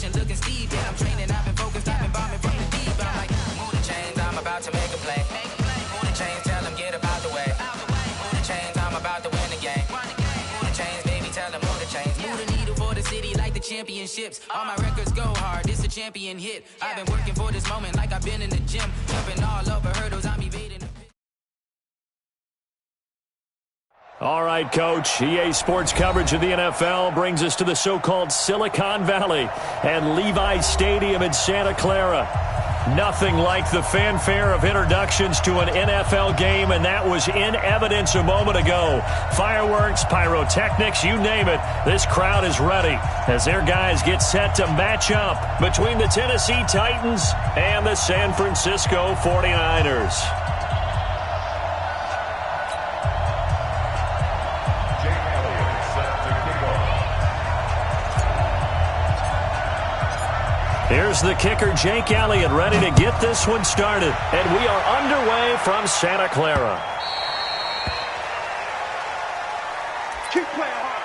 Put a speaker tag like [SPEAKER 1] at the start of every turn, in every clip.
[SPEAKER 1] position, looking steep. Yeah, I'm training, I've been focused, I've been bombing from the deep. I'm like, move the chains, I'm about to make a play. Move the chains, tell them get up out the way. Move the chains, I'm about to win the game. Move the chains, baby, tell them move the chains. Move the needle for the city like the championships. All my records go hard, this a champion hit. I've been working for this moment like I've been in the gym. Jumping all over hurdles, I'm evading.
[SPEAKER 2] All right, Coach. EA Sports coverage of the NFL brings us to the so-called Silicon Valley and Levi Stadium in Santa Clara. Nothing like the fanfare of introductions to an NFL game, and that was in evidence a moment ago. Fireworks, pyrotechnics, you name it. This crowd is ready as their guys get set to match up between the Tennessee Titans and the San Francisco 49ers. Here's the kicker, Jake Elliott, ready to get this one started. And we are underway from Santa Clara.
[SPEAKER 3] Keep playing hard.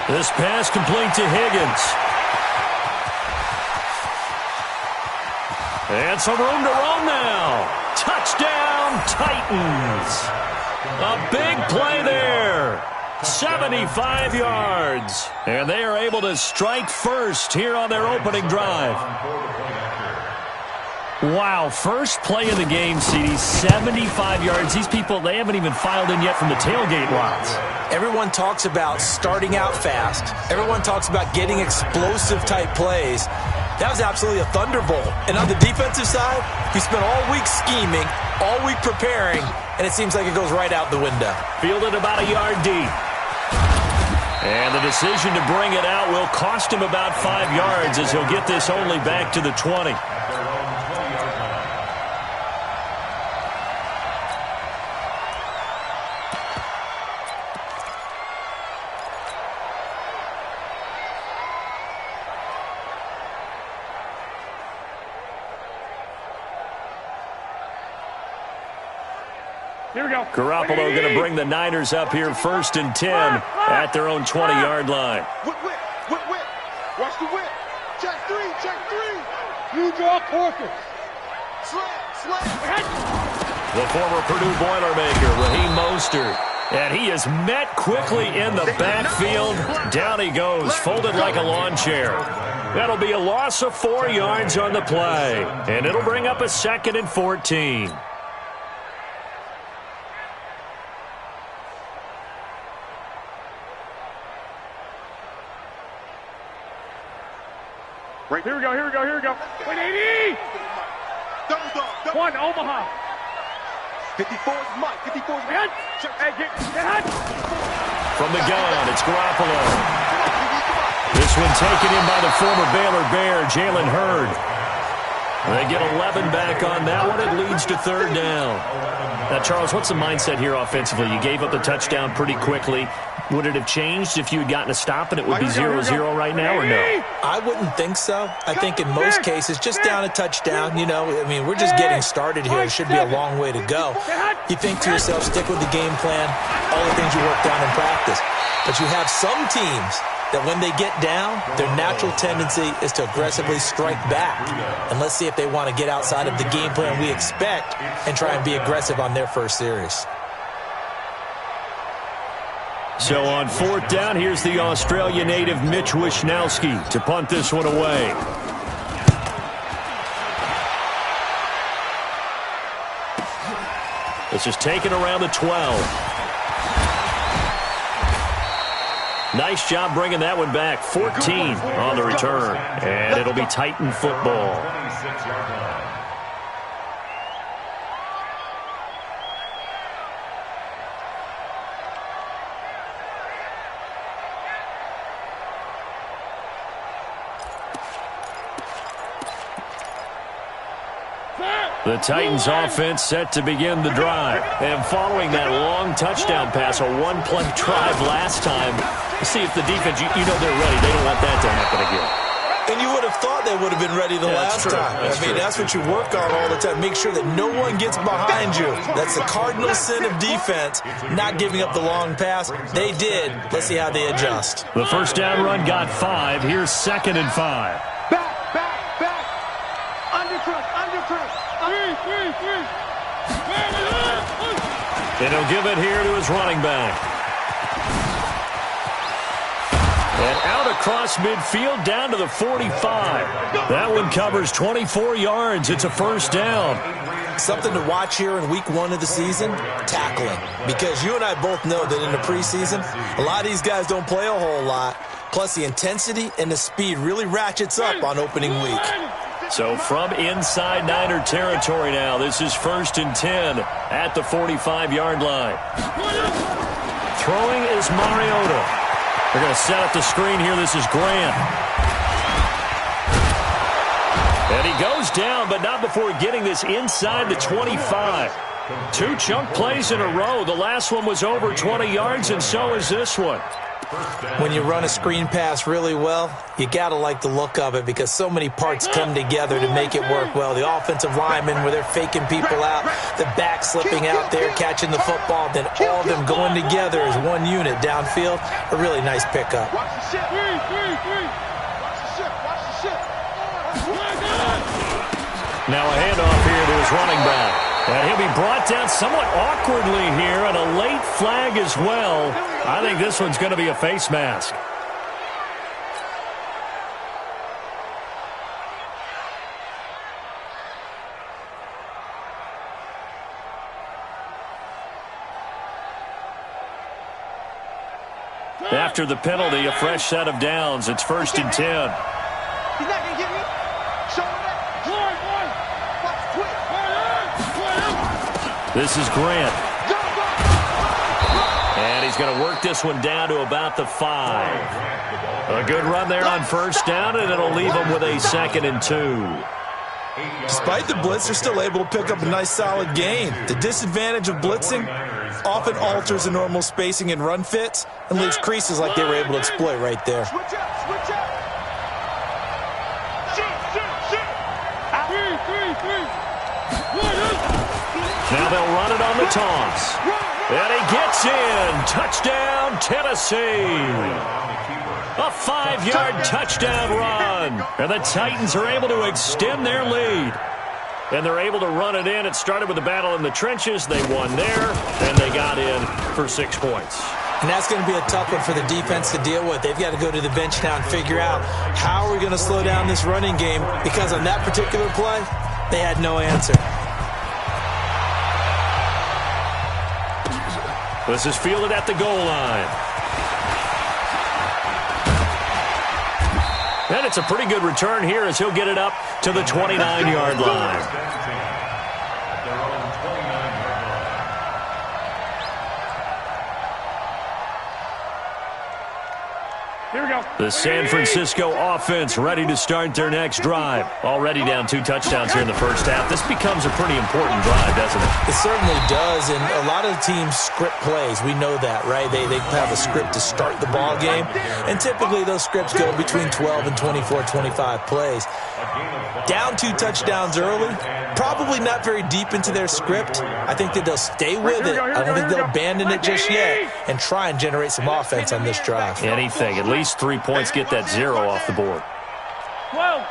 [SPEAKER 2] This pass complete to Higgins. And some room to roam now. Touchdown, Titans. A big play there. 75 yards. And they are able to strike first here on their opening drive. Wow, first play of the game, CD, 75 yards. These people, they haven't even filed in yet from the tailgate lots.
[SPEAKER 4] Everyone talks about starting out fast. Everyone talks about getting explosive-type plays. That was absolutely a thunderbolt. And on the defensive side, we spent all week scheming, all week preparing, and it seems like it goes right out the window.
[SPEAKER 2] Fielded about a yard deep. And the decision to bring it out will cost him about 5 yards as he'll get this only back to the 20.
[SPEAKER 3] Here we go.
[SPEAKER 2] Garoppolo going to bring the Niners up here 1st and 10 at their own 20-yard line.
[SPEAKER 3] Whip. Watch the whip. Check three. You draw Corker. Slam.
[SPEAKER 2] The former Purdue Boilermaker, Raheem Mostert. And he is met quickly in the backfield. Down he goes, folded like a lawn chair. That'll be a loss of 4 yards on the play. And it'll bring up a 2nd and 14.
[SPEAKER 3] Right. Here we go. 180. One, Omaha.
[SPEAKER 5] 54's Mike. 54's Mike.
[SPEAKER 3] Hey, get hot.
[SPEAKER 2] From the gun, it's Garoppolo. This one taken in by the former Baylor Bear, Jalen Hurd. They get 11 back on that one. It leads to 3rd down. Now, Charles, what's the mindset here offensively? You gave up the touchdown pretty quickly. Would it have changed if you had gotten a stop and it would be 0-0 right now, or no?
[SPEAKER 4] I wouldn't think so. I think in most cases, just down a touchdown, you know, I mean, we're just getting started here. It should be a long way to go. You think to yourself, stick with the game plan, all the things you worked on in practice. But you have some teams that when they get down, their natural tendency is to aggressively strike back. And let's see if they want to get outside of the game plan we expect and try and be aggressive on their first series.
[SPEAKER 2] So on 4th down, here's the Australia native Mitch Wishnowsky to punt this one away. This is taken around the 12. Nice job bringing that one back. 14 on the return. And it'll be Titan football. The Titans offense set to begin the drive. And following that long touchdown pass, a one-play drive last time, see if the defense, you know they're ready. They don't want that to happen again.
[SPEAKER 4] And you would have thought they would have been ready the last time. That's what you work on all the time. Make sure that no one gets behind you. That's the cardinal sin of defense, not giving up the long pass. They did. Let's see how they adjust.
[SPEAKER 2] The first down run got 5. Here's 2nd and 5.
[SPEAKER 3] Back. Under press.
[SPEAKER 2] And he'll give it here to his running back. And out across midfield down to the 45. That one covers 24 yards. It's a first down.
[SPEAKER 4] Something to watch here in week 1 of the season, tackling. Because you and I both know that in the preseason, a lot of these guys don't play a whole lot. Plus the intensity and the speed really ratchets up on opening week.
[SPEAKER 2] So from inside Niner territory now, this is 1st and 10 at the 45-yard line. Throwing is Mariota. They're going to set up the screen here. This is Grant. And he goes down, but not before getting this inside the 25. 2 chunk plays in a row. The last one was over 20 yards, and so is this one.
[SPEAKER 4] When you run a screen pass really well, you got to like the look of it because so many parts come together to make it work well. The offensive linemen, where they're faking people out, the back slipping out there, catching the football, then all of them going together as one unit downfield. A really nice pickup.
[SPEAKER 3] Watch the ship.
[SPEAKER 2] Now a handoff here to his running back. And he'll be brought down somewhat awkwardly here, and a late flag as well. I think this one's going to be a face mask. After the penalty, a fresh set of downs. It's 1st and 10.
[SPEAKER 3] He's not going to get me. Show him that.
[SPEAKER 2] This is Grant. And he's going to work this one down to about the 5. A good run there on first down, and it'll leave him with a 2nd and 2.
[SPEAKER 4] Despite the blitz, they're still able to pick up a nice solid gain. The disadvantage of blitzing often alters the normal spacing and run fits and leaves creases like they were able to exploit right there.
[SPEAKER 3] Switch out.
[SPEAKER 2] Now they'll run it on the toss. And he gets in. Touchdown, Tennessee. A 5-yard touchdown run. And the Titans are able to extend their lead. And they're able to run it in. It started with a battle in the trenches. They won there, and they got in for 6 points.
[SPEAKER 4] And that's going to be a tough one for the defense to deal with. They've got to go to the bench now and figure out how are we going to slow down this running game, because on that particular play, they had no answer.
[SPEAKER 2] This is fielded at the goal line. And it's a pretty good return here as he'll get it up to the 29-yard line.
[SPEAKER 3] Here we go.
[SPEAKER 2] The San Francisco offense ready to start their next drive. Already down 2 touchdowns here in the first half. This becomes a pretty important drive, doesn't it?
[SPEAKER 4] It certainly does, and a lot of the teams script plays. We know that, right? They have a script to start the ball game, and typically those scripts go between 12 and 24, 25 plays. Down 2 touchdowns early, probably not very deep into their script. I think that they'll stay with it. I don't think they'll abandon it just yet and try and generate some offense on this drive.
[SPEAKER 2] Anything. At least 3 points, get that 0 off the board.
[SPEAKER 3] 12.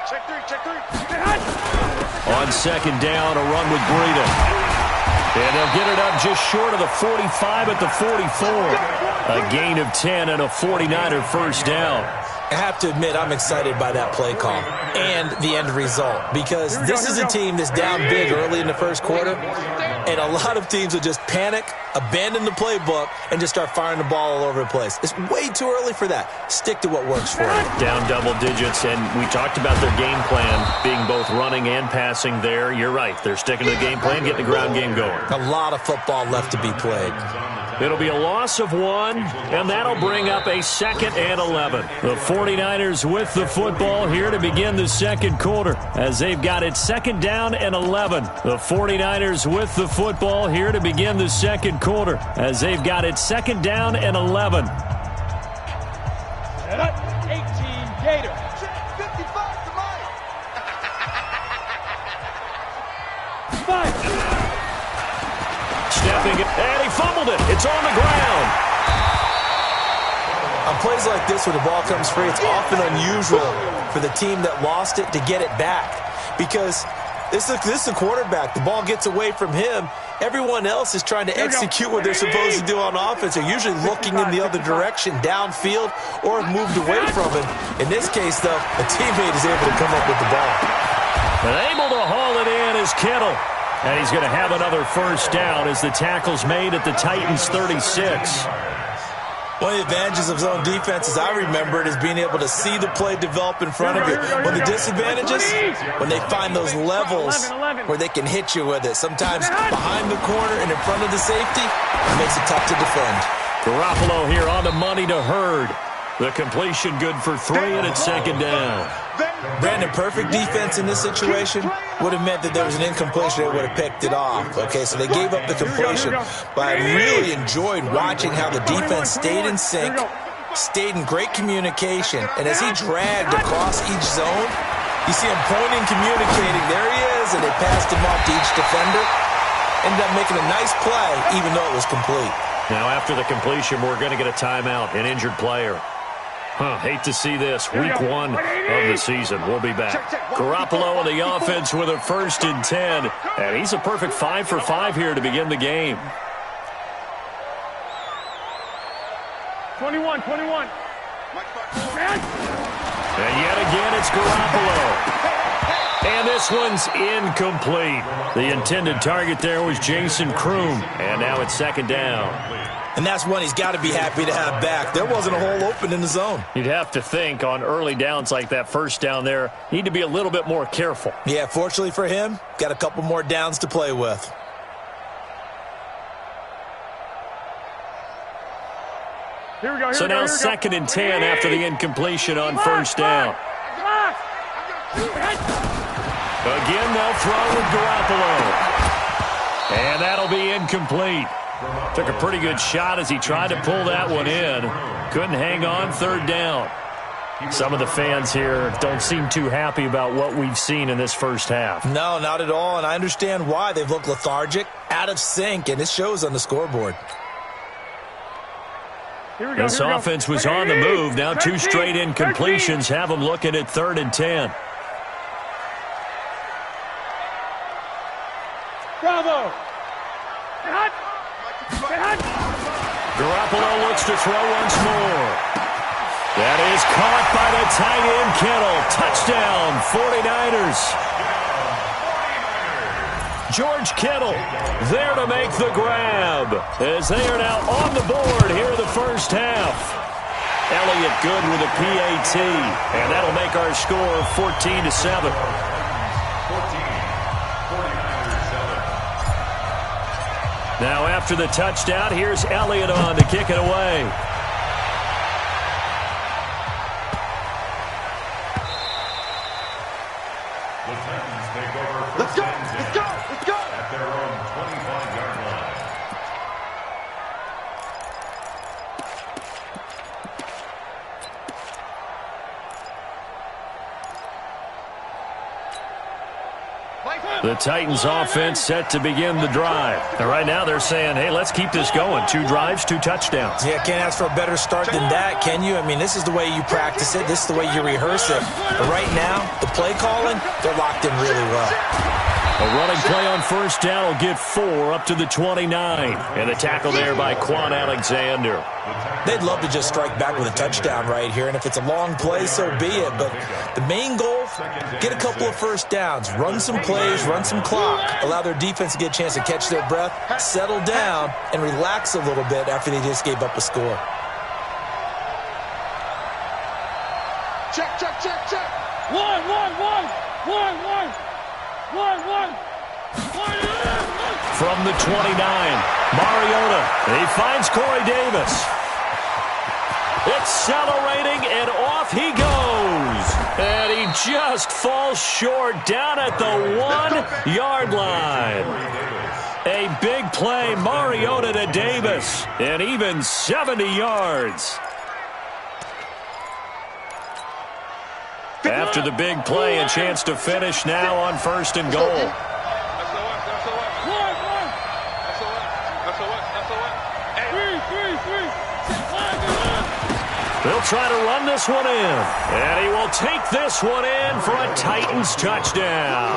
[SPEAKER 3] Check three.
[SPEAKER 2] On second down, a run with Breida. And they'll get it up just short of the 45 at the 44. A gain of 10 and a 49er first down.
[SPEAKER 4] I have to admit, I'm excited by that play call and the end result, because this is a team that's down big early in the first quarter, and a lot of teams will just panic, abandon the playbook, and just start firing the ball all over the place. It's way too early for that. Stick to what works for you.
[SPEAKER 2] Down double digits, and we talked about their game plan being both running and passing there. You're right. They're sticking to the game plan, getting the ground game going.
[SPEAKER 4] A lot of football left to be played.
[SPEAKER 2] It'll be a loss of 1, and that'll bring up a 2nd and 11. The 49ers with the football here to begin the second quarter as they've got it 2nd down and 11. The 49ers with the football here to begin the second quarter as they've got it 2nd down and 11.
[SPEAKER 3] 18 Gator. 55 to Mike. 5.
[SPEAKER 2] Stepping, and he fumbled it. It's on the ground.
[SPEAKER 4] On plays like this where the ball comes free, it's often unusual for the team that lost it to get it back because this is a quarterback. The ball gets away from him. Everyone else is trying to execute what they're supposed to do on offense. They're usually looking in the other direction, downfield, or have moved away from him. In this case, though, a teammate is able to come up with the ball.
[SPEAKER 2] And able to haul it in is Kittle. And he's going to have another first down as the tackle's made at the Titans' 36.
[SPEAKER 4] One of the advantages of zone defense, as I remember it, is being able to see the play develop in front of you. One of the disadvantages, when they find those levels where they can hit you with it. Sometimes behind the corner and in front of the safety, it makes it tough to defend.
[SPEAKER 2] Garoppolo here on the money to Hurd. The completion good for 3, and it's 2nd down.
[SPEAKER 4] Brandon, perfect defense in this situation would have meant that there was an incompletion. They would have picked it off. Okay, so they gave up the completion. But I really enjoyed watching how the defense stayed in sync, stayed in great communication. And as he dragged across each zone, you see him pointing, communicating. There he is, and they passed him off to each defender. Ended up making a nice play, even though it was complete.
[SPEAKER 2] Now after the completion, we're going to get a timeout, an injured player. Hate to see this. Week 1 of the season. We'll be back. Garoppolo on the offense with a 1st and 10. And he's a perfect 5 for 5 here to begin the game.
[SPEAKER 3] 21.
[SPEAKER 2] And yet again, it's Garoppolo. And this one's incomplete. The intended target there was Jason Kroom. And now it's 2nd down.
[SPEAKER 4] And that's one he's got to be happy to have back. There wasn't a hole open in the zone.
[SPEAKER 2] You'd have to think on early downs like that first down there, need to be a little bit more careful.
[SPEAKER 4] Yeah, fortunately for him, got a couple more downs to play with.
[SPEAKER 3] Here we go.
[SPEAKER 2] So now 2nd and 10 after the incompletion on first down. Again, they'll throw with Garoppolo. And that'll be incomplete. Took a pretty good shot as he tried to pull that one in. Couldn't hang on, 3rd down. Some of the fans here don't seem too happy about what we've seen in this first half.
[SPEAKER 4] No, not at all, and I understand why. They've looked lethargic, out of sync, and it shows on the scoreboard.
[SPEAKER 2] This offense was on the move. Now 2 straight incompletions have them looking at 3rd and 10.
[SPEAKER 3] Bravo.
[SPEAKER 2] Garoppolo looks to throw once more. That is caught by the tight end Kittle. Touchdown, 49ers. George Kittle there to make the grab as they are now on the board here in the first half. Elliott good with a PAT, and that'll make our score 14-7. Now after the touchdown, here's Elliott on to kick it away.
[SPEAKER 3] Let's go.
[SPEAKER 6] At their own 25-yard line.
[SPEAKER 2] The Titans offense set to begin the drive. And right now they're saying, hey, let's keep this going. 2 drives, 2 touchdowns.
[SPEAKER 4] Yeah, can't ask for a better start than that, can you? I mean, this is the way you practice it. This is the way you rehearse it. But right now, the play calling, they're locked in really well.
[SPEAKER 2] A running play on first down will get 4 up to the 29. And the tackle there by Quan Alexander.
[SPEAKER 4] They'd love to just strike back with a touchdown right here. And if it's a long play, so be it. But the main goal, get a couple of first downs. Run some plays, run some clock. Allow their defense to get a chance to catch their breath, settle down, and relax a little bit after they just gave up a score.
[SPEAKER 3] Check. 1.
[SPEAKER 2] From the 29, Mariota. He finds Corey Davis. Accelerating, and off he goes. And he just falls short down at the 1-yard line. A big play, Mariota to Davis, and even 70 yards. After the big play, a chance to finish now on 1st and goal. They'll try to run this one in, and he will take this one in for a Titans touchdown.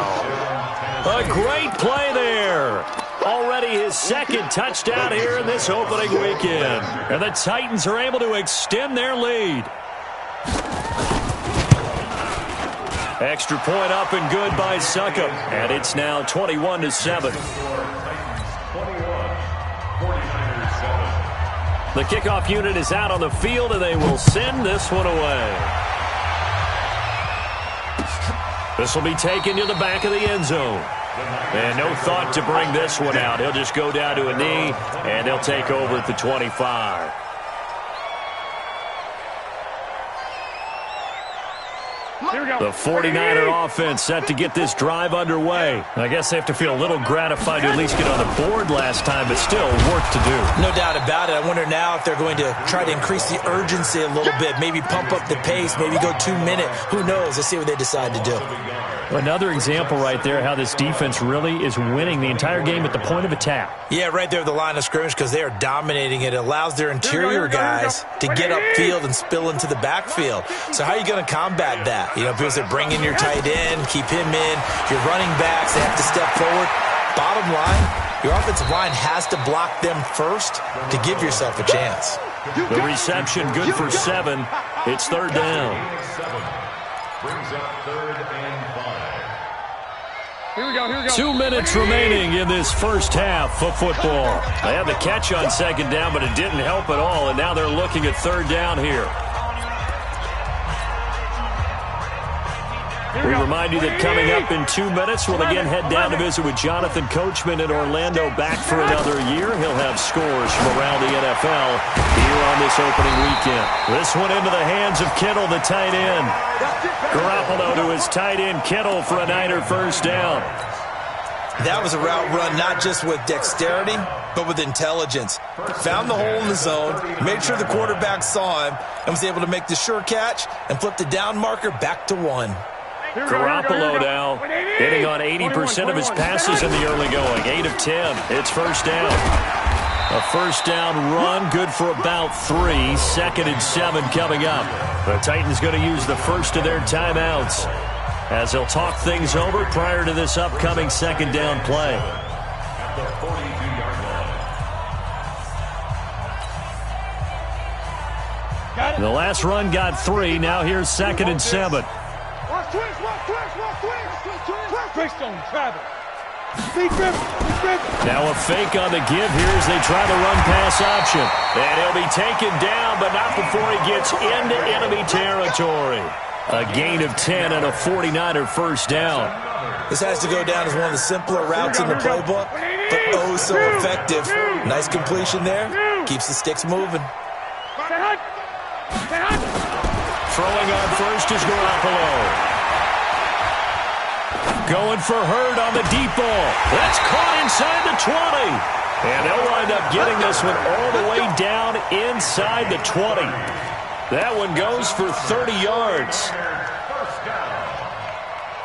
[SPEAKER 2] A great play there. Already his 2nd touchdown here in this opening weekend. And the Titans are able to extend their lead. Extra point up and good by Succop. And it's now 21-7. The kickoff unit is out on the field, and they will send this one away. This will be taken to the back of the end zone. And no thought to bring this one out. He'll just go down to a knee, and he'll take over at the 25. The 49er offense set to get this drive underway. I guess they have to feel a little gratified to at least get on the board last time, but still work to do.
[SPEAKER 4] No doubt about it. I wonder now if they're going to try to increase the urgency a little bit, maybe pump up the pace, maybe go 2-minute. Who knows? Let's see what they decide to do.
[SPEAKER 2] Another example right there how this defense really is winning the entire game at the point of attack.
[SPEAKER 4] Yeah, right there at the line of scrimmage because they are dominating it. It allows their interior guys to get upfield and spill into the backfield. So how are you going to combat that? You know, people say bring in your tight end, keep him in. Your running backs, they have to step forward. Bottom line, your offensive line has to block them first to give yourself a chance.
[SPEAKER 2] The reception good for 7. It's 3rd down.
[SPEAKER 6] Brings up 3rd and 5.
[SPEAKER 3] Here we go.
[SPEAKER 2] 2 minutes remaining in this first half of football. They had the catch on 2nd down, but it didn't help at all, and now they're looking at 3rd down here. We remind you that coming up in 2 minutes, we'll again head down to visit with Jonathan Coachman in Orlando, back for another year. He'll have scores from around the NFL here on this opening weekend. This one into the hands of Kittle, the tight end. Garoppolo to his tight end, Kittle, for a Niner first down.
[SPEAKER 4] That was a route run not just with dexterity, but with intelligence. Found the hole in the zone, made sure the quarterback saw him, and was able to make the sure catch and flip the down marker back to 1.
[SPEAKER 2] Garoppolo now hitting on 80% of his passes in the early going. 8 of 10. It's first down. A first down run, good for about 3. 2nd and 7 coming up. The Titans going to use the first of their timeouts as they'll talk things over prior to this upcoming 2nd down play.
[SPEAKER 6] At the 42-yard line.
[SPEAKER 2] The last run got 3. Now here's 2nd and 7.
[SPEAKER 3] Watch twist. Twist on Travis. Big grip.
[SPEAKER 2] Now a fake on the give here as they try the run-pass option. And he'll be taken down, but not before he gets into enemy territory. A gain of 10 and a 49er first down.
[SPEAKER 4] This has to go down as one of the simpler routes in the playbook, but oh so effective. Nice completion there. Keeps the sticks moving.
[SPEAKER 2] Throwing on first is Garoppolo. Going for Hurd on the deep ball. That's caught inside the 20. And they'll wind up getting this one all the way down inside the 20. That one goes for 30 yards.
[SPEAKER 6] First down.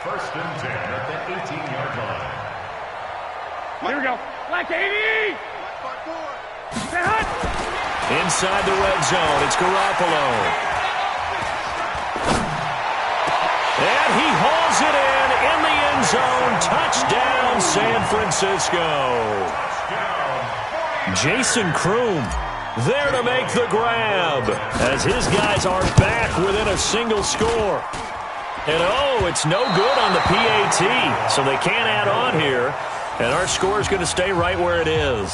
[SPEAKER 6] 1st and 10 at the 18-yard line.
[SPEAKER 3] Here we go. Like 80.
[SPEAKER 2] Inside the red zone, it's Garoppolo. And he hauls it in the end zone. Touchdown, San Francisco. Jason Kroom there to make the grab as his guys are back within a single score. And oh, it's no good on the PAT, so they can't add on here. And our score is going to stay right where it is.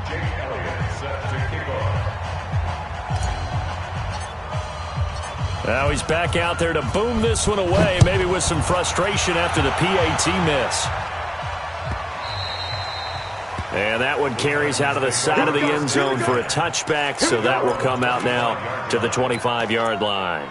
[SPEAKER 6] Jake Elliott set to kick off.
[SPEAKER 2] Now he's back out there to boom this one away, maybe with some frustration after the PAT miss. And that one carries out of the side of the end zone for a touchback, so that will come out now to the 25-yard line.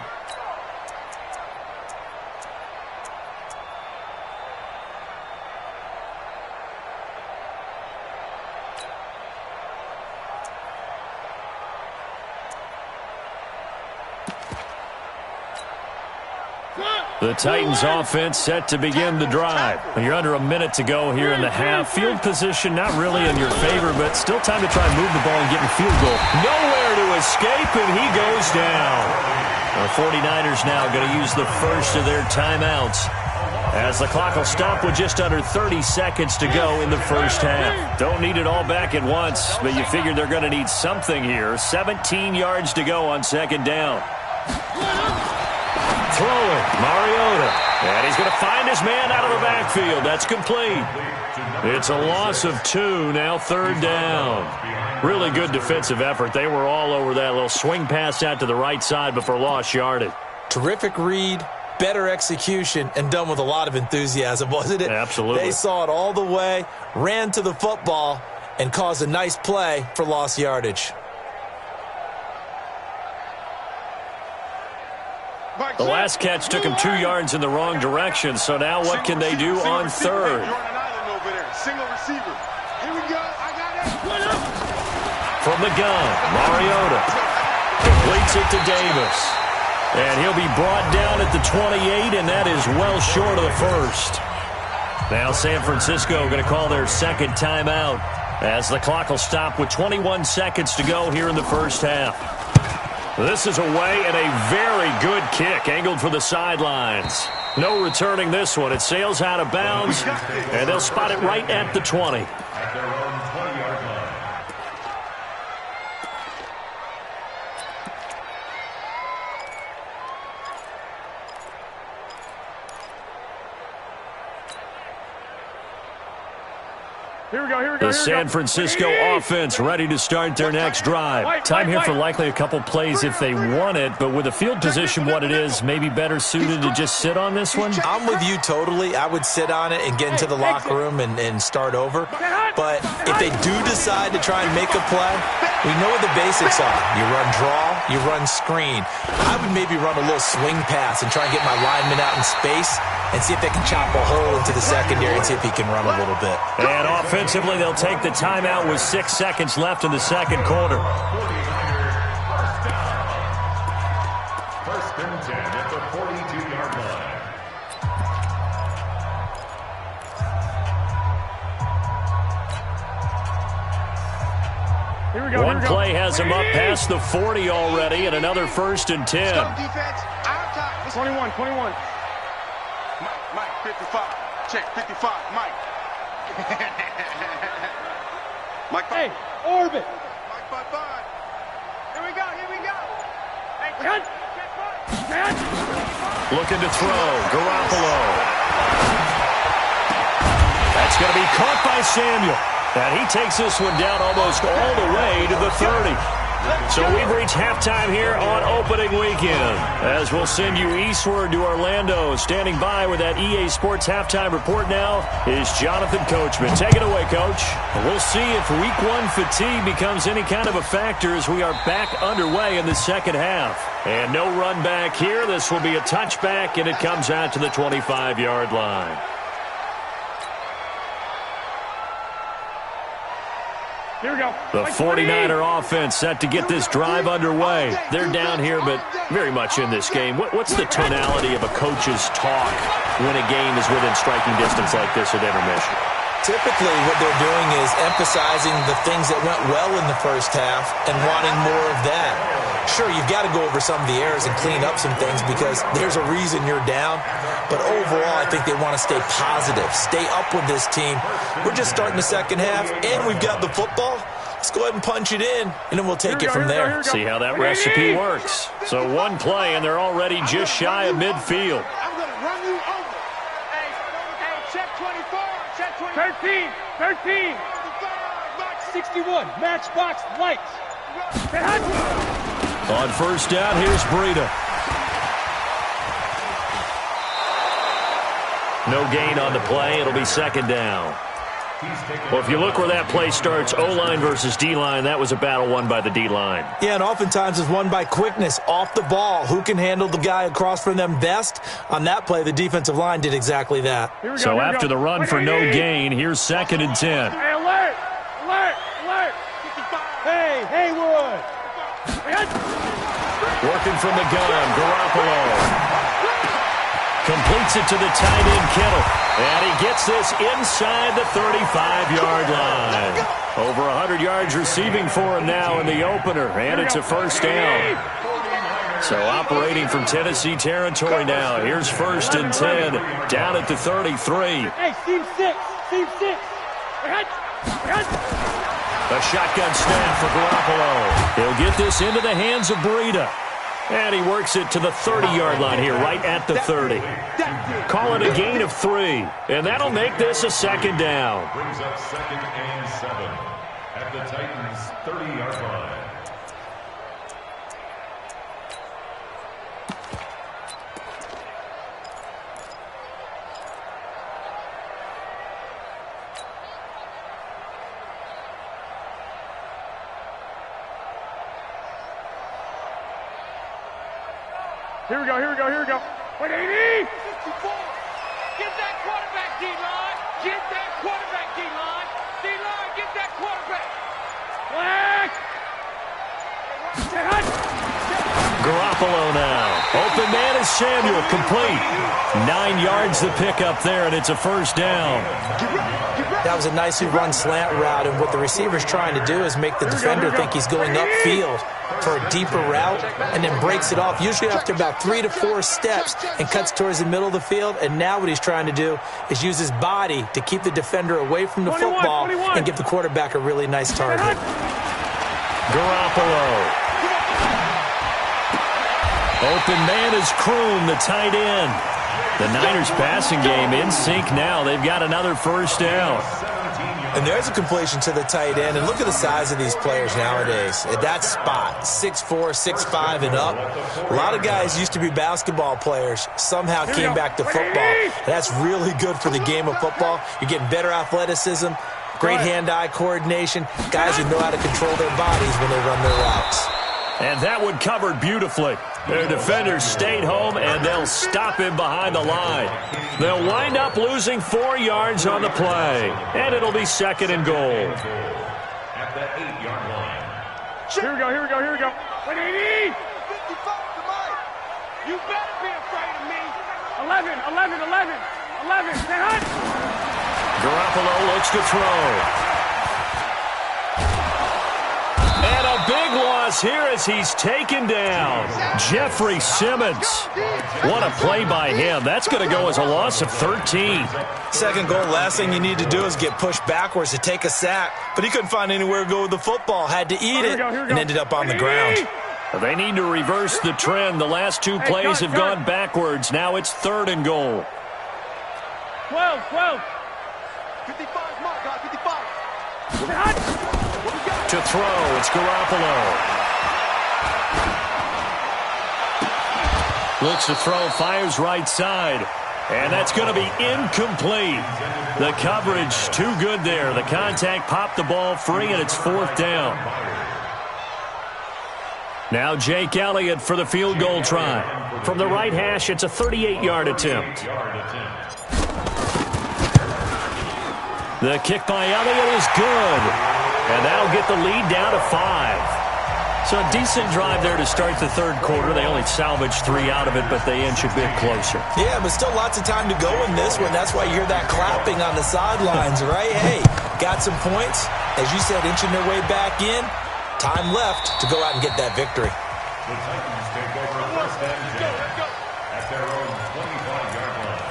[SPEAKER 2] The Titans offense set to begin the drive. You're under a minute to go here in the half. Field position not really in your favor, but still time to try and move the ball and get a field goal. Nowhere to escape, and he goes down. The 49ers now going to use the first of their timeouts, as the clock will stop with just under 30 seconds to go in the first half. Don't need it all back at once, but you figure they're going to need something here. 17 yards to go on second down. Throwing, Mariota. And he's going to find his man out of the backfield. That's complete. It's a loss of 2, now third down. Really good defensive effort. They were all over that little swing pass out to the right side before lost yardage.
[SPEAKER 4] Terrific read, better execution, and done with a lot of enthusiasm, wasn't it?
[SPEAKER 2] Absolutely.
[SPEAKER 4] They saw it all the way, ran to the football, and caused a nice play for lost yardage.
[SPEAKER 2] The last catch took him 2 yards in the wrong direction, so now what can they do on third?
[SPEAKER 3] Single receiver. Here we go. I got it.
[SPEAKER 2] From the gun, Mariota completes it to Davis. And he'll be brought down at the 28, and that is well short of the first. Now San Francisco going to call their second timeout, as the clock will stop with 21 seconds to go here in the first half. This is away and a very good kick, angled for the sidelines. No returning this one. It sails out of bounds, and they'll spot it right at the 20.
[SPEAKER 6] At their own 20-yard line.
[SPEAKER 2] The San Francisco offense ready to start their next drive. Time here for likely a couple plays if they want it, but with the field position what it is, maybe better suited to just sit on this one?
[SPEAKER 4] I'm with you totally. I would sit on it and get into the locker room and start over. But if they do decide to try and make a play, we know what the basics are. You run draw, you run screen. I would maybe run a little swing pass and try and get my lineman out in space and see if they can chop a hole into the secondary and see if he can run a little bit.
[SPEAKER 2] And offensively, they'll take the timeout with 6 seconds left in the second quarter.
[SPEAKER 6] First and 10 at the 42-yard line.
[SPEAKER 2] One play has him up past the 40 already, and another first and 10.
[SPEAKER 3] Defense, our top.
[SPEAKER 5] 21.
[SPEAKER 3] Mike, 55. Check, 55. Mike. Mike,
[SPEAKER 5] Hey, orbit.
[SPEAKER 3] Mike, 5. Here we go. Hey,
[SPEAKER 2] Looking to throw, Garoppolo. That's going to be caught by Samuel. And he takes this one down almost all the way to the 30. So we've reached halftime here on opening weekend, as we'll send you eastward to Orlando. Standing by with that EA Sports halftime report now is Jonathan Coachman. Take it away, Coach. We'll see if week 1 fatigue becomes any kind of a factor as we are back underway in the second half. And no run back here. This will be a touchback, and it comes out to the 25-yard line.
[SPEAKER 5] Here we go.
[SPEAKER 2] The 49er offense set to get this drive underway. They're down here, but very much in this game. What's the tonality of a coach's talk when a game is within striking distance like this at intermission?
[SPEAKER 4] Typically, what they're doing is emphasizing the things that went well in the first half and wanting more of that. Sure, you've got to go over some of the errors and clean up some things because there's a reason you're down. But overall, I think they want to stay positive, stay up with this team. We're just starting the second half, and we've got the football. Let's go ahead and punch it in, and then we'll take it from there.
[SPEAKER 2] See how that recipe works. So one play, and they're already just shy of midfield.
[SPEAKER 3] I'm going to run you over. Hey, check 24. Check 24.
[SPEAKER 5] 13. 61. Matchbox lights.
[SPEAKER 2] On first down, here's Breida. No gain on the play. It'll be second down. Well, if you look where that play starts, O-line versus D-line, that was a battle won by the D-line.
[SPEAKER 4] Yeah, and oftentimes it's won by quickness, off the ball. Who can handle the guy across from them best? On that play, the defensive line did exactly that.
[SPEAKER 2] So after the run for no gain, here's 2nd and 10.
[SPEAKER 5] Hey, alert! Alert! Alert! Hey, Haywood!
[SPEAKER 2] Working from the gun, Garoppolo. Completes it to the tight end, Kittle. And he gets this inside the 35-yard line. Over 100 yards receiving for him now in the opener. And it's a first down. So operating from Tennessee territory now. Here's 1st and 10. Down at the 33.
[SPEAKER 5] Hey, team 6. Team 6.
[SPEAKER 2] A shotgun snap for Garoppolo. He'll get this into the hands of Breida. And he works it to the 30-yard line here, right at the 30. Call it a gain of 3. And that'll make this a second down.
[SPEAKER 6] Brings up 2nd and 7 at the Titans' 30-yard line.
[SPEAKER 5] Here we go. 180!
[SPEAKER 3] Get that quarterback, D-line! Get that quarterback, D-line! D-line, get that quarterback!
[SPEAKER 2] Garoppolo now. Open man is Samuel, complete. 9 yards the pickup there, and it's a first down.
[SPEAKER 4] That was a nicely run slant route, and what the receiver's trying to do is make the defender think he's going upfield for a deeper route and then breaks it off, usually after about 3 to 4 steps, and cuts towards the middle of the field. And now what he's trying to do is use his body to keep the defender away from the football and give the quarterback a really nice target.
[SPEAKER 2] Garoppolo. Open man is Kroon, the tight end. The Niners passing game in sync now. They've got another first down.
[SPEAKER 4] And there's a completion to the tight end. And look at the size of these players nowadays. At that spot, 6'4", 6'5", and up. A lot of guys used to be basketball players, somehow came back to football. That's really good for the game of football. You're getting better athleticism, great hand-eye coordination, guys who know how to control their bodies when they run their routes.
[SPEAKER 2] And that one covered beautifully. Their defenders stayed home, and they'll stop him behind the line. They'll wind up losing 4 yards on the play, and it'll be 2nd and goal.
[SPEAKER 6] At the 8-yard line.
[SPEAKER 5] Here we go. 180!
[SPEAKER 3] 55 to Mike! You better be afraid of me!
[SPEAKER 5] 11. Stay hot!
[SPEAKER 2] Garoppolo looks to throw. And a big loss here as he's taken down. Jeffrey Simmons. What a play by him. That's going to go as a loss of 13.
[SPEAKER 4] Second goal, last thing you need to do is get pushed backwards to take a sack. But he couldn't find anywhere to go with the football. Had to eat it and ended up on the ground.
[SPEAKER 2] They need to reverse the trend. The last 2 plays have gone backwards. Now it's 3rd and goal.
[SPEAKER 5] 12.
[SPEAKER 3] 55, Mark, guys, 55.
[SPEAKER 5] Stay hot!
[SPEAKER 2] To throw, it's Garoppolo. Looks to throw, fires right side. And that's going to be incomplete. The coverage too good there. The contact popped the ball free, and it's 4th down. Now Jake Elliott for the field goal try. From the right hash, it's a 38-yard attempt. The kick by Elliott is good. And that'll get the lead down to 5. So a decent drive there to start the 3rd quarter. They only salvaged 3 out of it, but they inch a bit closer.
[SPEAKER 4] Yeah, but still lots of time to go in this one. That's why you hear that clapping on the sidelines, right? Hey, got some points. As you said, inching their way back in. Time left to go out and get that victory.
[SPEAKER 6] The Titans take over a 1st and 10 at their own 25-yard line.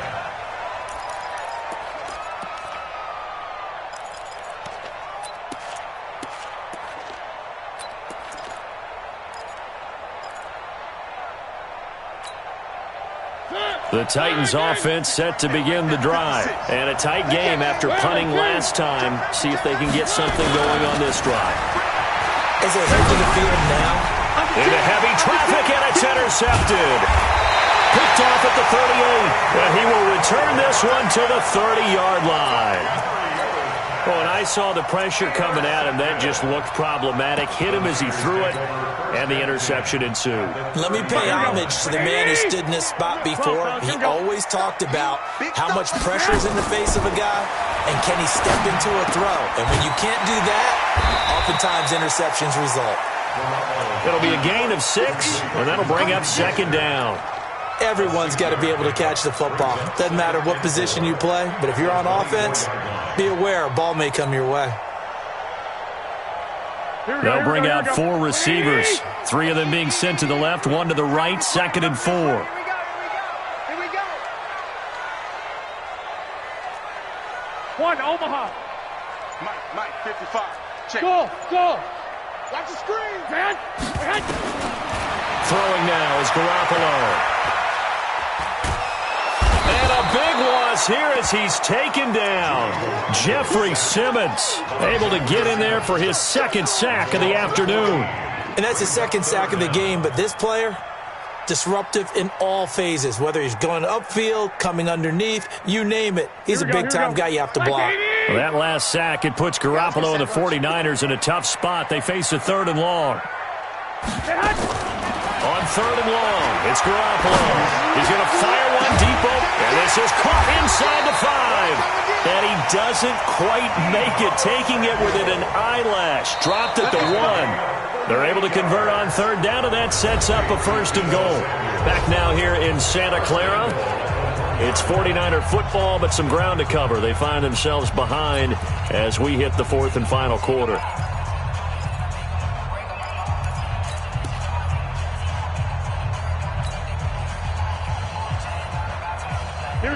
[SPEAKER 2] The Titans offense set to begin the drive. And a tight game after punting last time. See if they can get something going on this drive.
[SPEAKER 4] As they head to the field now.
[SPEAKER 2] Into heavy traffic, and it's intercepted. picked off at the 38. And he will return this one to the 30-yard line. Well, when I saw the pressure coming at him, that just looked problematic. Hit him as he threw it, and the interception ensued.
[SPEAKER 4] Let me pay homage to the man who stood in this spot before. He always talked about how much pressure is in the face of a guy, and can he step into a throw. And when you can't do that, oftentimes interceptions result.
[SPEAKER 2] It'll be a gain of 6, and that'll bring up second down.
[SPEAKER 4] Everyone's got to be able to catch the football. Doesn't matter what position you play, but if you're on offense, be aware a ball may come your way.
[SPEAKER 2] They'll bring out 4 receivers, 3 of them being sent to the left, 1 to the right, 2nd and 4.
[SPEAKER 3] Here we go. One, Omaha.
[SPEAKER 7] Mike, 55. Check.
[SPEAKER 3] Go. Watch the screen. Man.
[SPEAKER 2] Throwing now is Garoppolo. And a big loss here as he's taken down. Jeffrey Simmons able to get in there for his 2nd sack of the afternoon.
[SPEAKER 4] And that's his 2nd sack of the game, but this player, disruptive in all phases, whether he's going upfield, coming underneath, you name it. He's a big-time guy you have to block.
[SPEAKER 2] Well, that last sack, it puts Garoppolo and the 49ers in a tough spot. They face a 3rd and long. On 3rd and long, it's Garoppolo. He's going to fire one deep open, and this is caught inside the 5. And he doesn't quite make it, taking it within an eyelash. Dropped at the 1. They're able to convert on 3rd down, and that sets up a 1st and goal. Back now here in Santa Clara. It's 49er football, but some ground to cover. They find themselves behind as we hit the 4th and final quarter.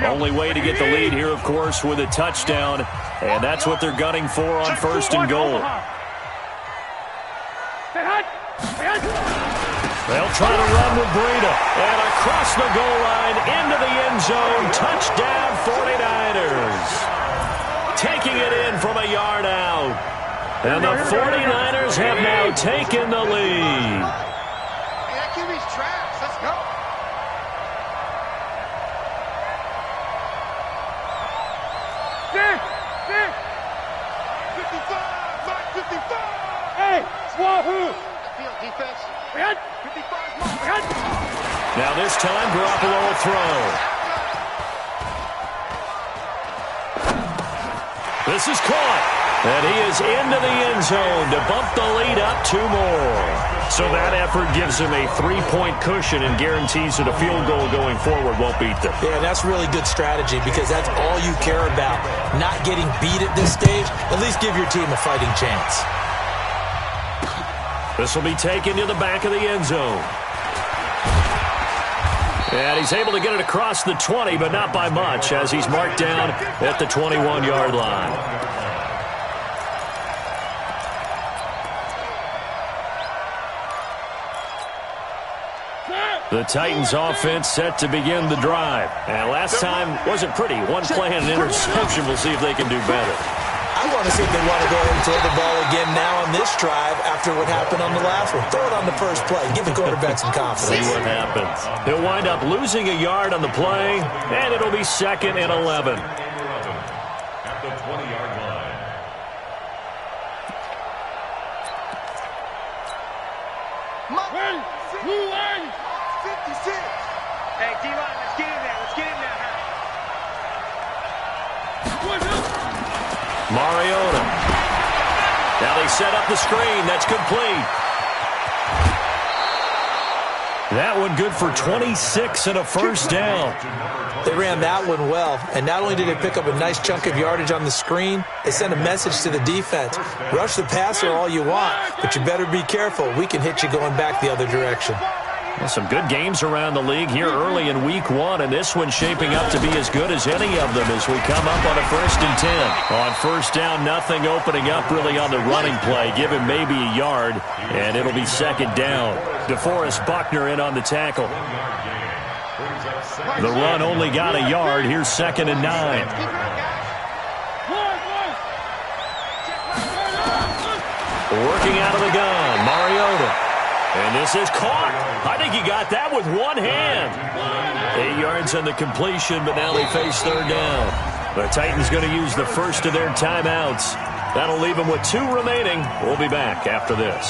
[SPEAKER 2] Only way to get the lead here, of course, with a touchdown, and that's what they're gunning for on 1st and goal. They'll try to run with Breida, and across the goal line into the end zone. Touchdown 49ers. Taking it in from a yard out. And the 49ers have now taken the lead.
[SPEAKER 7] Hey, that QB's trash. Let's go.
[SPEAKER 3] Six.
[SPEAKER 7] 55. Mike, 55.
[SPEAKER 3] Hey, Wahoo.
[SPEAKER 7] Field defense. 55 Mike.
[SPEAKER 2] Now this time, Garoppolo will throw. This is caught. And he is into the end zone to bump the lead up 2 more. So that effort gives him a 3-point cushion and guarantees that a field goal going forward won't beat them.
[SPEAKER 4] Yeah, that's really good strategy because that's all you care about. Not getting beat at this stage. At least give your team a fighting chance.
[SPEAKER 2] This will be taken to the back of the end zone. And he's able to get it across the 20, but not by much, as he's marked down at the 21-yard line. The Titans offense set to begin the drive. And last time wasn't pretty. 1 play and an interception. We'll see if they can do better.
[SPEAKER 4] I want to see if they want to go ahead and throw the ball again now on this drive after what happened on the last one. Throw it on the first play. Give the quarterback some confidence.
[SPEAKER 2] See what happens. They'll wind up losing a yard on the play, and it'll be 2nd and 11.
[SPEAKER 6] At the 20-yard line.
[SPEAKER 3] One.
[SPEAKER 7] 56.
[SPEAKER 3] Hey, D-line, let's get in there. Let's get in there.
[SPEAKER 2] Mariota. Now they set up the screen. That's complete. That one good for 26 and a 1st down.
[SPEAKER 4] They ran that one well, and not only did they pick up a nice chunk of yardage on the screen, they sent a message to the defense. Rush the passer all you want, but you better be careful. We can hit you going back the other direction.
[SPEAKER 2] Well, some good games around the league here early in week 1, and this one's shaping up to be as good as any of them as we come up on a 1st and 10. On 1st down, nothing opening up really on the running play. Give him maybe a yard, and it'll be 2nd down. DeForest Buckner in on the tackle. The run only got a yard. Here's 2nd and 9. Working out of the gun, Mariota. And this is caught. I think he got that with one hand. 8 yards on the completion, but now they face third down. The Titans going to use the first of their timeouts. That'll leave them with 2 remaining. We'll be back after this.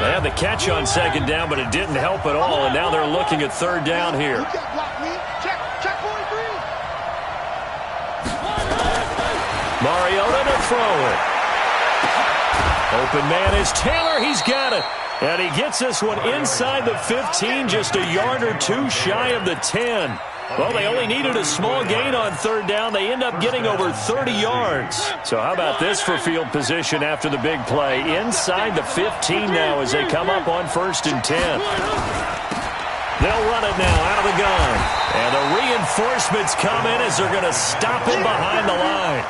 [SPEAKER 2] They had the catch on second down, but it didn't help at all, and now they're looking at third down here. Mariota to throw it. Open man is Taylor. He's got it. And he gets this one inside the 15, just a yard or 2 shy of the 10. Well, they only needed a small gain on third down. They end up getting over 30 yards. So how about this for field position after the big play? Inside the 15 now as they come up on 1st and 10. They'll run it now out of the gun. And the reinforcements come in as they're going to stop him behind the line.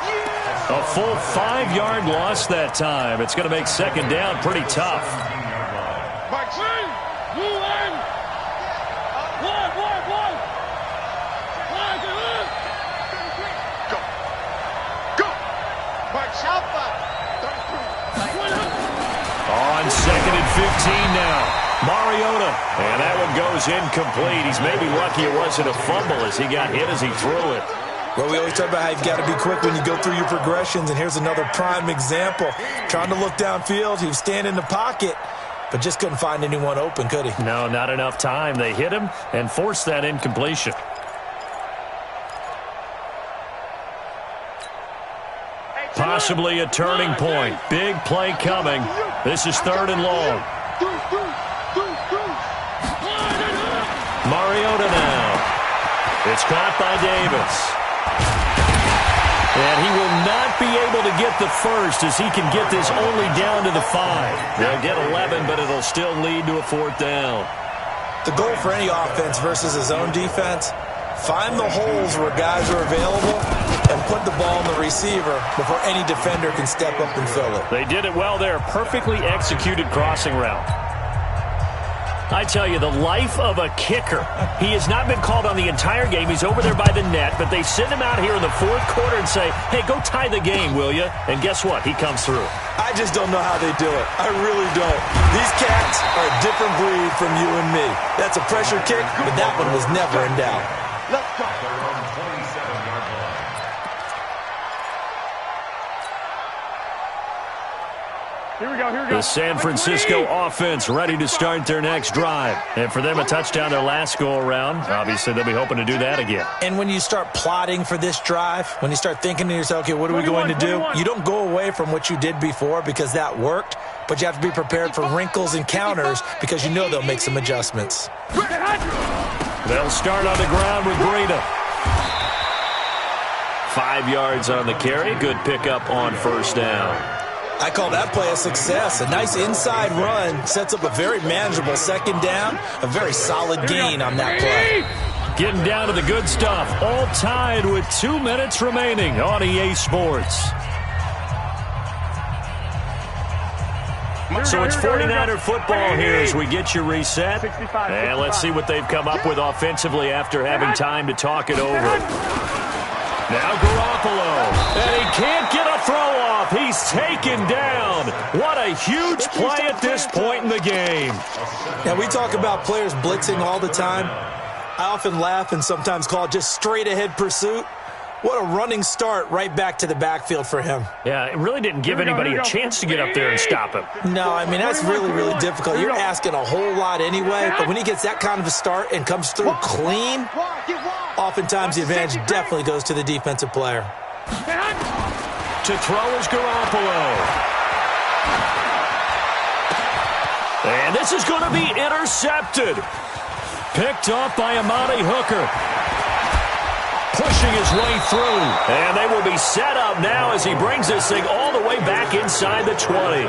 [SPEAKER 2] A full 5-yard loss that time. It's going to make second down pretty tough. On 2nd and 15 now. Mariota. And that one goes incomplete. He's maybe lucky it wasn't a fumble as he got hit as he threw it.
[SPEAKER 4] Well, we always talk about how you've got to be quick when you go through your progressions, and here's another prime example. Trying to look downfield, he was standing in the pocket, but just couldn't find anyone open, could he?
[SPEAKER 2] No, not enough time. They hit him and forced that incompletion. Possibly a turning point. Big play coming. This is 3rd and long. Mariota now. It's caught by Davis. And he will not be able to get the first as he can get this only down to the 5. They'll get 11, but it'll still lead to a 4th down.
[SPEAKER 4] The goal for any offense versus his own defense, find the holes where guys are available and put the ball on the receiver before any defender can step up and fill it.
[SPEAKER 2] They did it well there. Perfectly executed crossing route. I tell you, the life of a kicker. He has not been called on the entire game. He's over there by the net, but they send him out here in the 4th quarter and say, hey, go tie the game, will you? And guess what? He comes through.
[SPEAKER 4] I just don't know how they do it. I really don't. These cats are a different breed from you and me. That's a pressure kick, but that one was never in doubt.
[SPEAKER 7] Let's go.
[SPEAKER 5] Here we go, here we go.
[SPEAKER 2] The San Francisco offense ready to start their next drive. And for them, a touchdown their last go-around. Obviously, they'll be hoping to do that again.
[SPEAKER 4] And when you start plotting for this drive, when you start thinking to yourself, okay, what are we going to do? You don't go away from what you did before because that worked, but you have to be prepared for wrinkles and counters because you know they'll make some adjustments.
[SPEAKER 2] They'll start on the ground with Breida. 5 yards on the carry. Good pickup on 1st down.
[SPEAKER 4] I call that play a success. A nice inside run sets up a very manageable 2nd down. A very solid gain on that play.
[SPEAKER 2] Getting down to the good stuff. All tied with 2 minutes remaining on EA Sports. So it's 49er football here as we get you reset. And let's see what they've come up with offensively after having time to talk it over. Now Garoppolo, and he can't get a throw off. He's taken down. What a huge play at this point in the game.
[SPEAKER 4] Now, we talk about players blitzing all the time. I often laugh and sometimes call it just straight-ahead pursuit. What a running start right back to the backfield for him.
[SPEAKER 2] Yeah, it really didn't give anybody a chance to get up there and stop him.
[SPEAKER 4] No, I mean, that's really, really difficult. You're asking a whole lot anyway, but when he gets that kind of a start and comes through clean, oftentimes the advantage definitely goes to the defensive player.
[SPEAKER 2] To throw is Garoppolo. And this is going to be intercepted. Picked off by Amani Hooker. Pushing his way through. And they will be set up now as he brings this thing all the way back inside the 20.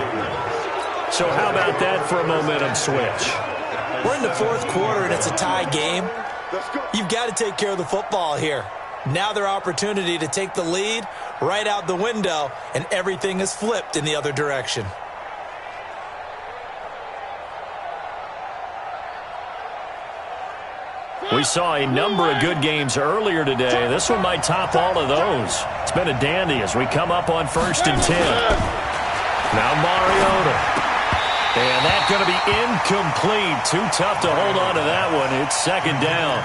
[SPEAKER 2] So how about that for a momentum switch?
[SPEAKER 4] We're in the 4th quarter and it's a tie game. You've got to take care of the football here. Now their opportunity to take the lead right out the window, and everything is flipped in the other direction.
[SPEAKER 2] We saw a number of good games earlier today. This one might top all of those. It's been a dandy as we come up on 1st and 10. Now Mariota. And that's going to be incomplete. Too tough to hold on to that one. It's 2nd down.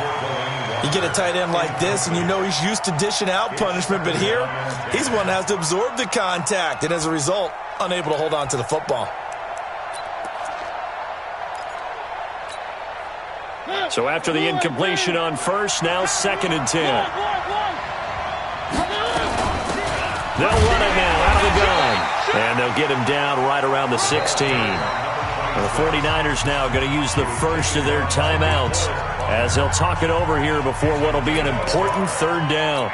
[SPEAKER 4] You get a tight end like this, and you know he's used to dishing out punishment, but here, he's one that has to absorb the contact, and as a result, unable to hold on to the football.
[SPEAKER 2] So after the incompletion on 1st, now 2nd and 10. They'll run it now out of the gun. And they'll get him down right around the 16. The 49ers now going to use the first of their timeouts as they'll talk it over here before what will be an important 3rd down.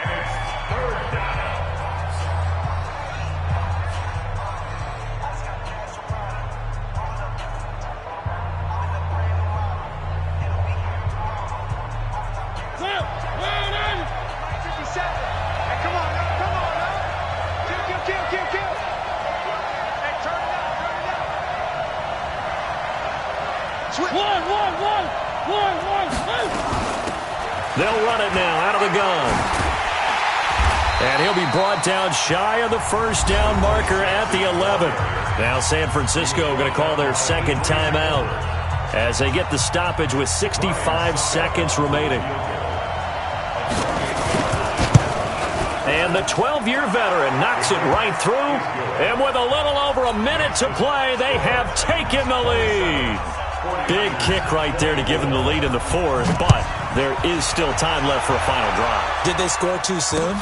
[SPEAKER 2] They'll run it now out of the gun. And he'll be brought down shy of the 1st down marker at the 11. Now San Francisco going to call their 2nd timeout as they get the stoppage with 65 seconds remaining. And the 12-year veteran knocks it right through. And with a little over a minute to play, they have taken the lead. Big kick right there to give them the lead in the 4th, but there is still time left for a final drive.
[SPEAKER 4] Did they score too soon?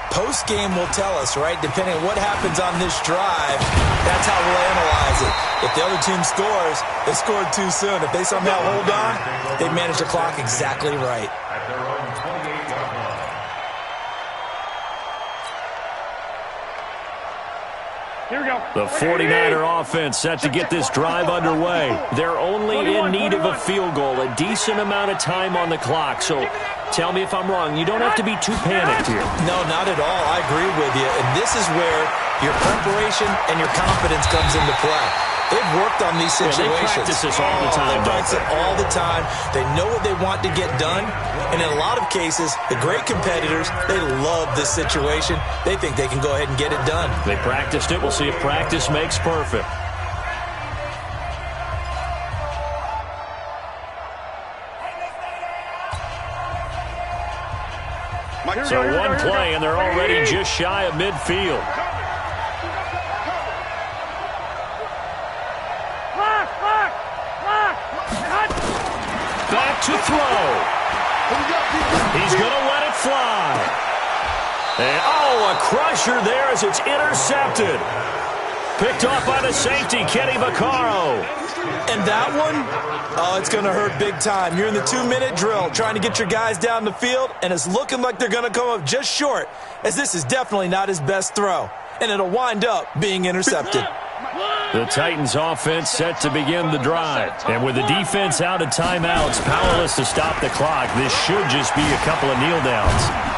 [SPEAKER 4] Post-game will tell us, right? Depending on what happens on this drive, that's how we'll analyze it. If the other team scores, they scored too soon. If they somehow hold on, they manage the clock exactly right.
[SPEAKER 6] At their own 28-yard line.
[SPEAKER 5] Here we go.
[SPEAKER 2] The 49er offense set to get this drive underway. They're only in need of a field goal, a decent amount of time on the clock. So tell me if I'm wrong. You don't have to be too panicked here.
[SPEAKER 4] No, not at all. I agree with you. And this is where your preparation and your confidence comes into play. They've worked on these situations.
[SPEAKER 2] They practice this all the time.
[SPEAKER 4] They practice it all the time. They know what they want to get done. And in a lot of cases, the great competitors, they love this situation. They think they can go ahead and get it done.
[SPEAKER 2] They practiced it. We'll see if practice makes perfect. So one play, and they're already just shy of midfield. Back to throw. He's going to let it fly. And, oh, a crusher there as it's intercepted. Picked off by the safety, Kenny Vaccaro.
[SPEAKER 4] And that one, oh, it's going to hurt big time. You're in the 2-minute drill trying to get your guys down the field, and it's looking like they're going to come up just short, as this is definitely not his best throw. And it'll wind up being intercepted.
[SPEAKER 2] The Titans offense set to begin the drive. And with the defense out of timeouts, powerless to stop the clock, this should just be a couple of kneel downs.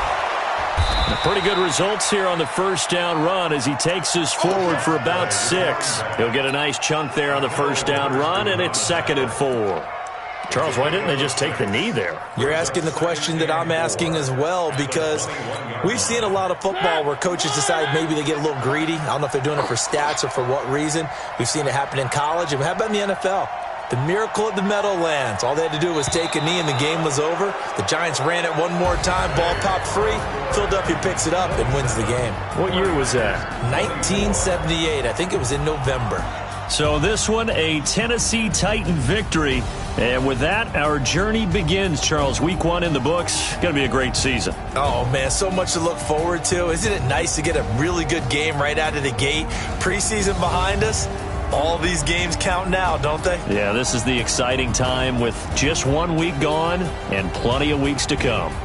[SPEAKER 2] Pretty good results here on the 1st down run as he takes us forward for about 6. He'll get a nice chunk there on the 1st down run, and it's 2nd and 4. Charles, why didn't they just take the knee there?
[SPEAKER 4] You're asking the question that I'm asking as well, because we've seen a lot of football where coaches decide maybe they get a little greedy. I don't know if they're doing it for stats or for what reason. We've seen it happen in college, and how about in the NFL? The miracle of the Meadowlands. All they had to do was take a knee and the game was over. The Giants ran it one more time. Ball popped free. Philadelphia picks it up and wins the game.
[SPEAKER 2] What year was that?
[SPEAKER 4] 1978. I think it was in November.
[SPEAKER 2] So this one, a Tennessee Titan victory. And with that, our journey begins, Charles. Week 1 in the books. Going to be a great season.
[SPEAKER 4] Oh, man, so much to look forward to. Isn't it nice to get a really good game right out of the gate? Preseason behind us. All these games count now, don't they?
[SPEAKER 2] Yeah, this is the exciting time with just 1 week gone and plenty of weeks to come.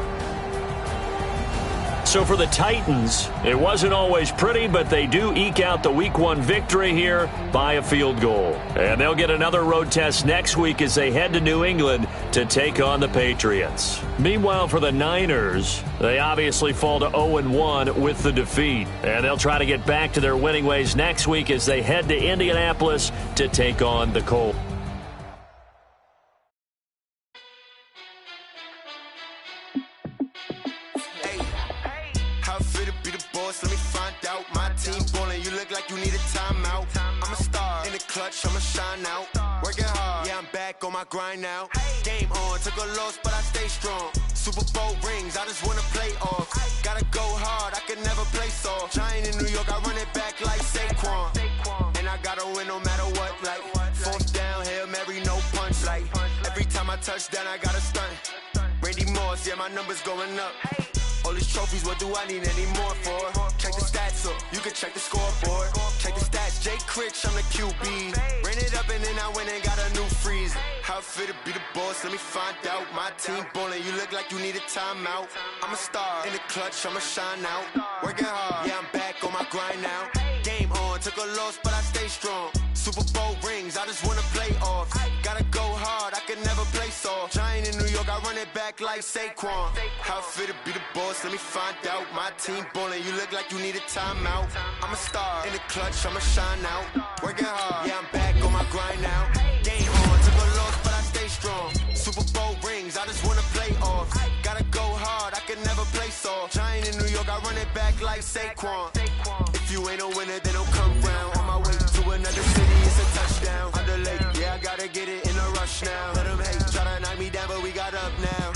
[SPEAKER 2] So for the Titans, it wasn't always pretty, but they do eke out the Week 1 victory here by a field goal. And they'll get another road test next week as they head to New England to take on the Patriots. Meanwhile, for the Niners, they obviously fall to 0-1 with the defeat. And they'll try to get back to their winning ways next week as they head to Indianapolis to take on the Colts.
[SPEAKER 8] boss, let me find out. My team ballin', you look like you need a timeout. I'm a star in the clutch, I'ma shine out. Working hard, yeah, I'm back on my grind now. Game on, took a loss, but I stay strong. Super Bowl rings, I just wanna play off. Gotta go hard, I can never play soft. Giant in New York, I run it back like Saquon. And I gotta win no matter what, like fourth down, Hail Mary, no punch. Like every time I touch down, I gotta stunt. Randy Moss, yeah, my numbers going up. All these trophies, what do I need any more for? Check the stats up, you can check the scoreboard. Check the stats, Jake Critch, I'm the QB. Ran it up and then I went and got a new freeze. How it feel to be the boss, let me find out. My team ballin', you look like you need a timeout. I'm a star in the clutch, I'ma shine out. Working hard, yeah, I'm back on my grind now. Game on, took a loss, but I stay strong. Super Bowl rings, I just wanna play off. Gotta go hard, I can never play soft. Giant in New York, I run it back like Saquon. How it feel to be the boss, let me find out. My team ballin', you look like you need a timeout. I'm a star in the clutch, I'ma shine out. Working hard, yeah, I'm back on my grind now. Game on, took a loss, but I stay strong. Super Bowl rings, I just wanna play off. Gotta go hard, I can never play soft. Giant in New York, I run it back like Saquon. If you ain't a winner, then don't come round. On my way to another city, it's a touchdown. Underlay, yeah, I gotta get it in a rush now. Let them hate, try to knock me down, but we got up now.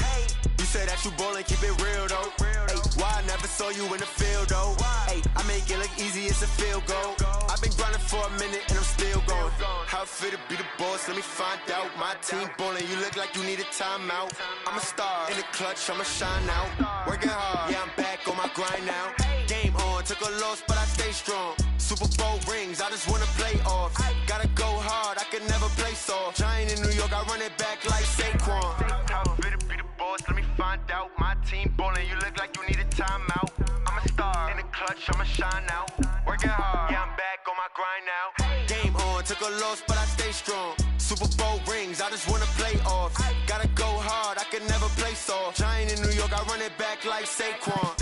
[SPEAKER 8] You say that you ballin', keep it real though. Ay, why I never saw you in the field though? Ay, I make it look easy, it's a field goal. I've been grinding for a minute and I'm still going. How it feel to be the boss, let me find out. My team ballin', you look like you need a timeout. I'm a star in the clutch, I'ma shine out. Working hard, yeah, I'm back on my grind now. Game on, took a loss, but I stay strong. Super Bowl rings, I just wanna play off. Gotta go hard, I can never play soft. Giant in New York, I run it back like Saquon. How it feel to be the boss, let me find out. My team ballin', you look like you need a timeout. I'm a star in the clutch, I'ma shine out. Working hard, yeah, I'm back on my grind now. Game on, took a loss, but I stay strong. Super Bowl rings, I just wanna play off. Gotta go hard, I can never play soft. Giant in New York, I run it back like Saquon.